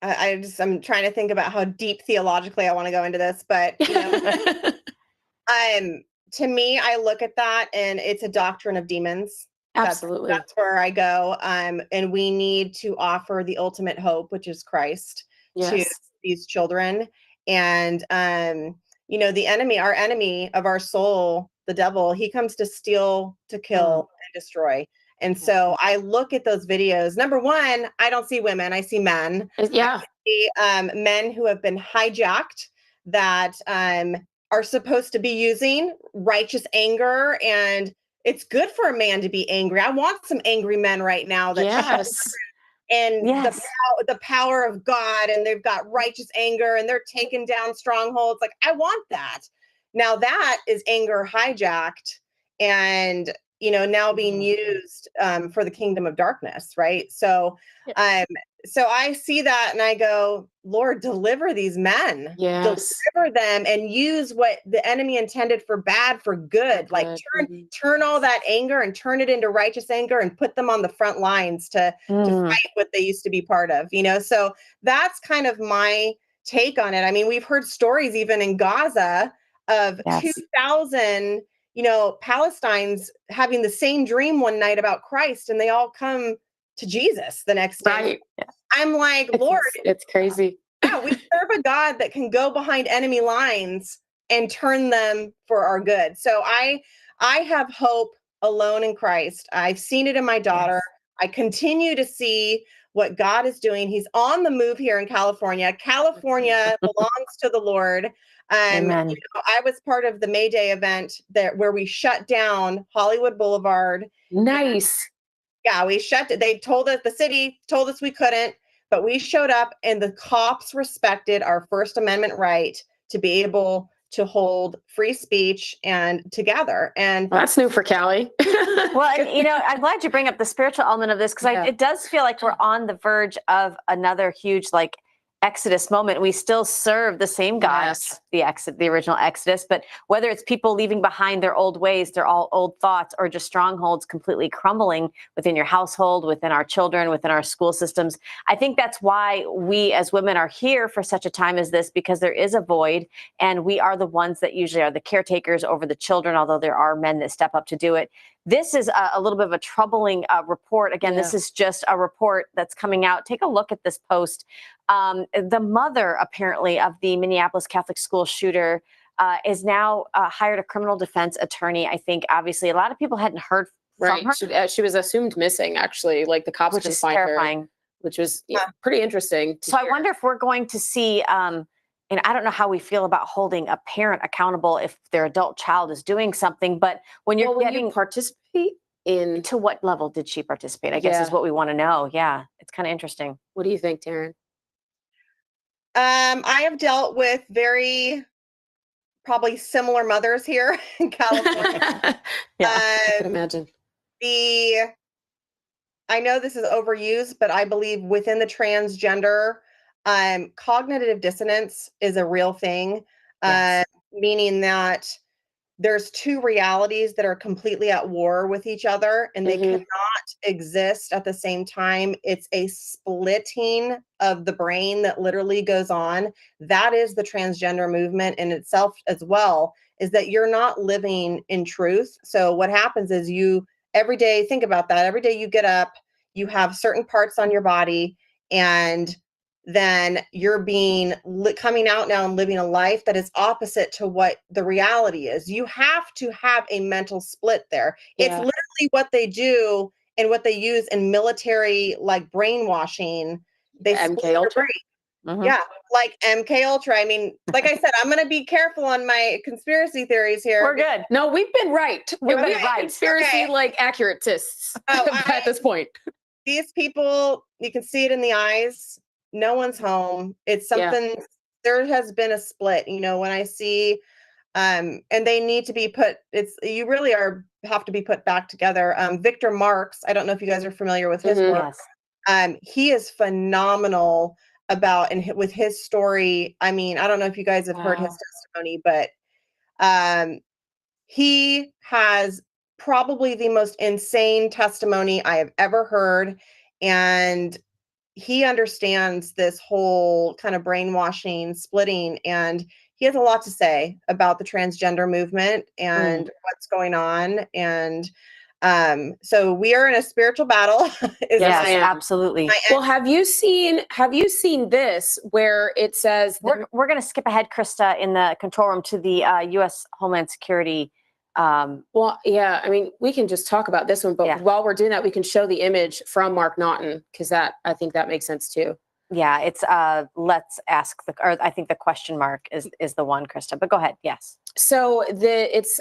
I'm trying to think about how deep theologically I want to go into this, but you know, to me, I look at that and it's a doctrine of demons. Absolutely. That's where I go. And we need to offer the ultimate hope, which is Christ, to these children. And you know, the enemy, our enemy of our soul, the devil, he comes to steal, to kill, and destroy. And so I look at those videos. Number one, I don't see women, I see men. Yeah. I see men who have been hijacked that are supposed to be using righteous anger. And it's good for a man to be angry. I want some angry men right now that and the power of God, and they've got righteous anger and they're taking down strongholds. Like, I want that. Now that is anger hijacked and, you know, now being used for the kingdom of darkness. Right. So, so I see that and I go, Lord, deliver these men, deliver them, and use what the enemy intended for bad for good. Like turn all that anger and turn it into righteous anger and put them on the front lines to fight what they used to be part of, you know? So that's kind of my take on it. I mean, we've heard stories even in Gaza of 2,000, you know, Palestinians having the same dream one night about Christ, and they all come to Jesus the next day. Right. I'm like, Lord, it's crazy. Yeah, we serve a God that can go behind enemy lines and turn them for our good. So I have hope alone in Christ. I've seen it in my daughter. I continue to see what God is doing. He's on the move here in California. California belongs to the Lord. Amen. You know, I was part of the May Day event where we shut down Hollywood Boulevard. Nice. Yeah, we shut it. They told us, the city told us we couldn't, but we showed up and the cops respected our First Amendment right to be able to hold free speech and to gather. And that's new for Cali. Well, and, you know, I'm glad you bring up the spiritual element of this because it does feel like we're on the verge of another huge, like, Exodus moment. We still serve the same God, the original Exodus, but whether it's people leaving behind their old ways, their all old thoughts, or just strongholds completely crumbling within your household, within our children, within our school systems. I think that's why we as women are here for such a time as this, because there is a void and we are the ones that usually are the caretakers over the children, although there are men that step up to do it. This is a little bit of a troubling report. Again, this is just a report that's coming out. Take a look at this post. The mother, apparently, of the Minneapolis Catholic school shooter is now hired a criminal defense attorney. I think, obviously, a lot of people hadn't heard from her. She was assumed missing, actually. Like, the cops which couldn't is find terrifying. her, which was pretty interesting. So I wonder if we're going to see, and I don't know how we feel about holding a parent accountable if their adult child is doing something, but when you're getting participate in, to what level did she participate? I guess is what we want to know. Yeah, it's kind of interesting. What do you think, Tarin? I have dealt with probably similar mothers here in California. I can imagine. I know this is overused, but I believe within the transgender, cognitive dissonance is a real thing, meaning that there's two realities that are completely at war with each other and they cannot exist at the same time. It's a splitting of the brain that literally goes on. That is the transgender movement in itself as well, is that you're not living in truth. So what happens is every day, think about that. Every day you get up, you have certain parts on your body and then you're coming out now and living a life that is opposite to what the reality is. You have to have a mental split there. It's Yeah. literally what they do and what they use in military, like brainwashing. They split MK your Ultra. brain. Yeah, like MK Ultra. I mean, like I said, I'm going to be careful on my conspiracy theories here. We're good. No, we've been right. We've We're been right. conspiracy like accuratists at this point. These people, you can see it in the eyes. No one's home. It's something. There has been a split. You know, when I see, and they need to be put. You really have to be put back together. Victor Marx. I don't know if you guys are familiar with his work. Yes. He is phenomenal with his story. I mean, I don't know if you guys have heard his testimony, but he has probably the most insane testimony I have ever heard. And he understands this whole kind of brainwashing, splitting, and he has a lot to say about the transgender movement and what's going on. And so we are in a spiritual battle. Yes, absolutely. Well, have you seen this where it says we're going to skip ahead, Krista, in the control room to the U.S. Homeland Security. Well, yeah, I mean, we can just talk about this one, but while we're doing that, we can show the image from Mark Naughton, because I think that makes sense too. Yeah, it's let's ask I think the question mark is the one, Krista, but go ahead. Yes. So it's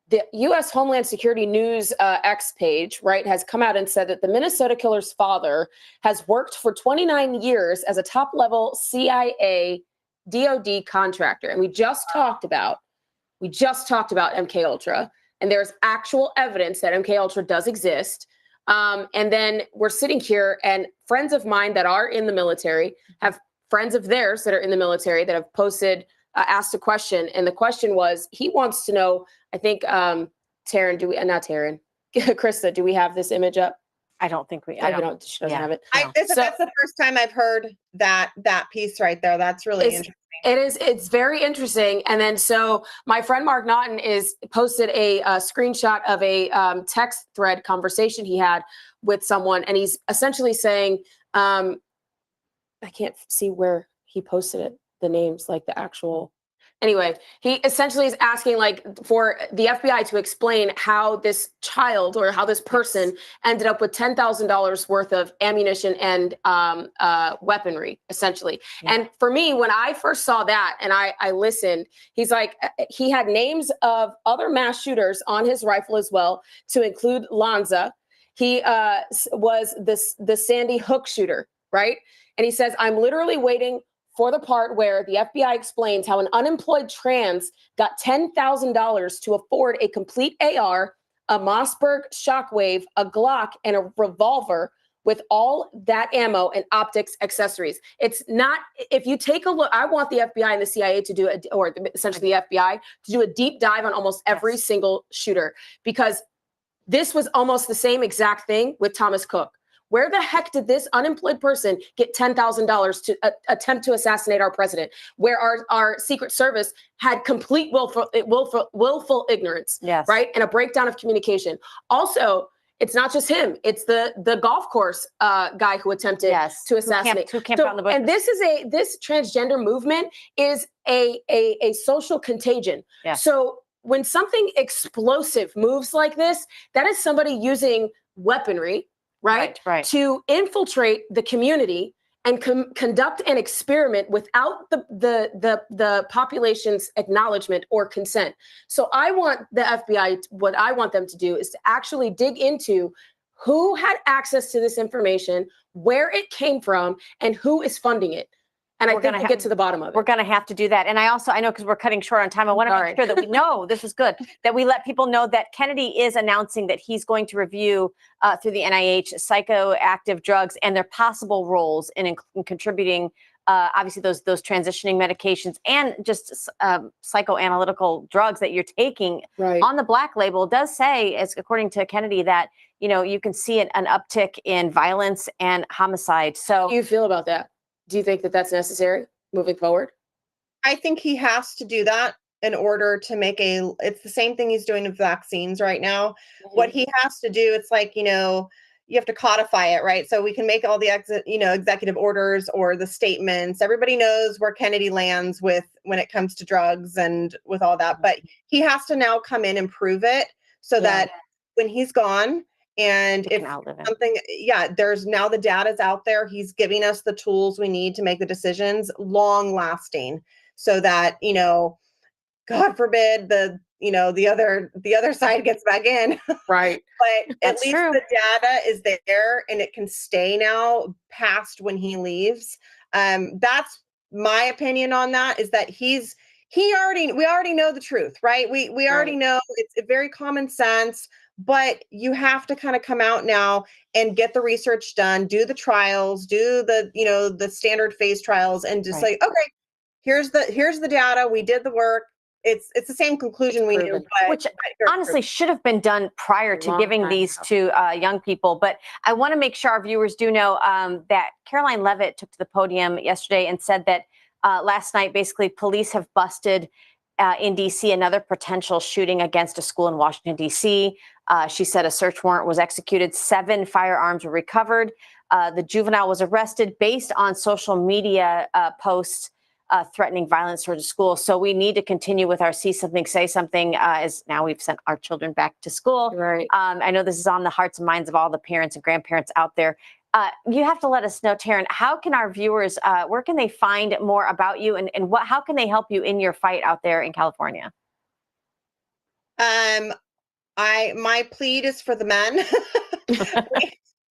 the U.S. Homeland Security News X page, right, has come out and said that the Minnesota killer's father has worked for 29 years as a top-level CIA DOD contractor. And we just talked about MK Ultra, and there's actual evidence that MK Ultra does exist. And then we're sitting here, and friends of mine that are in the military have friends of theirs that are in the military that have posted, asked a question. And the question was, he wants to know, I think, Tarin, not Tarin, Krista, do we have this image up? I don't think she doesn't have it. That's the first time I've heard that piece right there. That's really interesting. It's very interesting. And then so my friend Mark Naughton posted a screenshot of a text thread conversation he had with someone, and he's essentially saying, I can't see where he posted it, the names, like the actual. Anyway, he essentially is asking like for the FBI to explain how this child or how this person ended up with $10,000 worth of ammunition and weaponry, essentially. Yeah. And for me, when I first saw that and I listened, he's like, he had names of other mass shooters on his rifle as well, to include Lanza. He was the Sandy Hook shooter, right? And he says, I'm literally waiting for the part where the FBI explains how an unemployed trans got $10,000 to afford a complete AR, a Mossberg Shockwave, a Glock, and a revolver with all that ammo and optics accessories. It's not, if you take a look, I want the FBI and the CIA to do, or essentially the FBI, to do a deep dive on almost every single shooter, because this was almost the same exact thing with Thomas Cook. Where the heck did this unemployed person get $10,000 to attempt to assassinate our president? Where our Secret Service had complete willful ignorance, right? And a breakdown of communication. Also, it's not just him. It's the golf course guy who attempted to assassinate. Who camped out in the bushes. And this transgender movement is a social contagion. Yeah. So when something explosive moves like this, that is somebody using weaponry, right, to infiltrate the community and conduct an experiment without the population's acknowledgement or consent. So I want the FBI, what I want them to do is to actually dig into who had access to this information, where it came from, and who is funding it. And I think we'll get to the bottom of it. We're going to have to do that. And I know, because we're cutting short on time, I want to make sure that we know, this is good, that we let people know that Kennedy is announcing that he's going to review through the NIH psychoactive drugs and their possible roles in contributing, obviously, those transitioning medications and just psychoanalytical drugs that you're taking on the Black label. Does say, as according to Kennedy, that, you can see an uptick in violence and homicide. So how do you feel about that? Do you think that that's necessary moving forward? I think he has to do that in order to make it's the same thing he's doing with vaccines right now. Mm-hmm. What he has to do, it's like, you have to codify it, right? So we can make all the executive orders or the statements. Everybody knows where Kennedy lands when it comes to drugs and with all that, but he has to now come in and prove it so that when he's gone, and if something, there's now the data's out there. He's giving us the tools we need to make the decisions long lasting so that, God forbid the other side gets back in. Right. But at least the data is there and it can stay now past when he leaves. That's my opinion on that, is that we already know the truth, right? We already know it's very common sense. But you have to kind of come out now and get the research done, do the trials, do the standard phase trials, and just say, okay, here's the data. We did the work. It's the same conclusion we knew, which honestly should have been done prior to giving these to young people. But I want to make sure our viewers do know that Caroline Leavitt took to the podium yesterday and said that last night, basically, police have busted in D.C. another potential shooting against a school in Washington, D.C. She said a search warrant was executed. 7 firearms were recovered. The juvenile was arrested based on social media posts threatening violence towards the school. So we need to continue with our see something, say something, as now we've sent our children back to school. Right. I know this is on the hearts and minds of all the parents and grandparents out there. You have to let us know, Tarin, how can our viewers, where can they find more about you and how can they help you in your fight out there in California? My plead is for the men.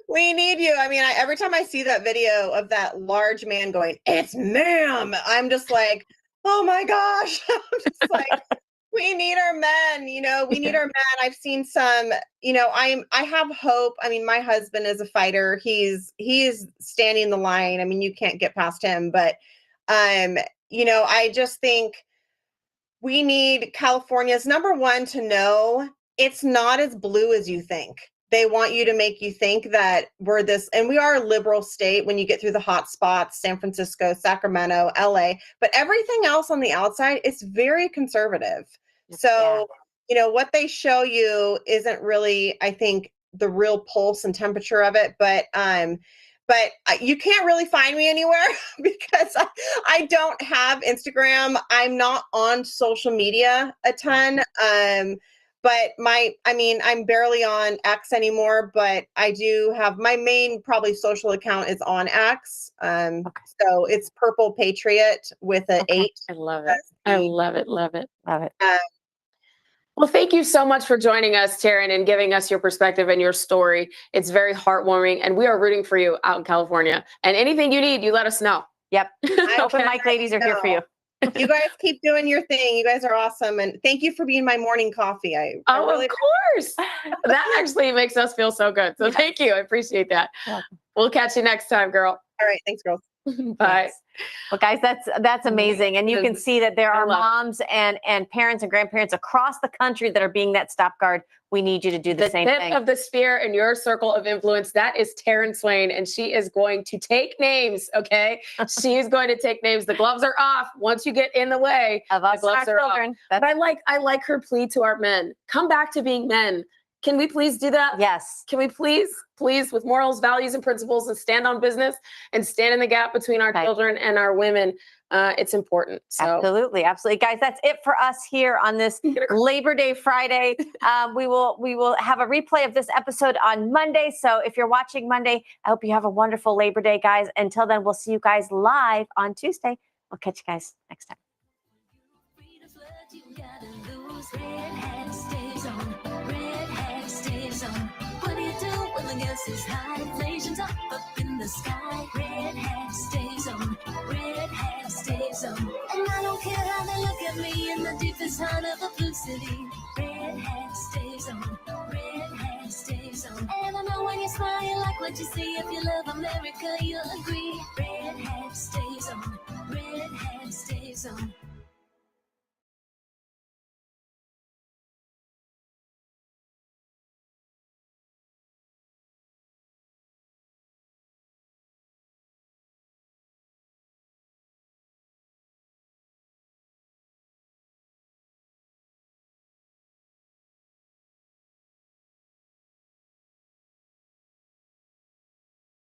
We need you. I mean, every time I see that video of that large man going, "It's ma'am," I'm just like, oh my gosh. I'm just like, we need our men, we need our men. I've seen some, I have hope. I mean, my husband is a fighter. He's standing the line. I mean, you can't get past him, but, I just think we need California's number one to know it's not as blue as you think. They want you to make you think that we're this, and we are a liberal state when you get through the hot spots, San Francisco, Sacramento, LA, but everything else on the outside is very conservative. So, what they show you isn't really, I think, the real pulse and temperature of it, but you can't really find me anywhere because I don't have Instagram. I'm not on social media a ton. But I'm barely on X anymore, but I do have my main probably social account is on X. So it's Purple Patriot with an 8. I love it. I love it. Love it. Love it. Well, thank you so much for joining us, Tarin, and giving us your perspective and your story. It's very heartwarming, and we are rooting for you out in California. And anything you need, you let us know. Yep. Open mic ladies are here for you. You guys keep doing your thing. You guys are awesome. And thank you for being my morning coffee. Of course. That actually makes us feel so good. So thank you. I appreciate that. We'll catch you next time, girl. All right. Thanks, girls. Bye. Well, guys, that's amazing. And you can see that there are moms and parents and grandparents across the country that are being that stop guard. We need you to do the same thing. The tip of the spear in your circle of influence, that is Tarin Swain, and she is going to take names, okay? She is going to take names. The gloves are off. Once you get in the way, of us, the gloves are off. But I like her plea to our men. Come back to being men. Can we please do that? Yes. Can we please, with morals, values, and principles, and stand on business and stand in the gap between our children and our women? It's important. So. Absolutely. Guys, that's it for us here on this Labor Day Friday. We will have a replay of this episode on Monday. So if you're watching Monday, I hope you have a wonderful Labor Day, guys. Until then, we'll see you guys live on Tuesday. We'll catch you guys next time. What do you do when the gas is high? Inflation's up in the sky. Red hat stays on. Red hat stays on. And I don't care how they look at me in the deepest heart of a blue city. Red hat stays on. Red hat stays on. And I know when you smile, you like what you see. If you love America, you'll agree. Red hat stays on. Red hat stays on.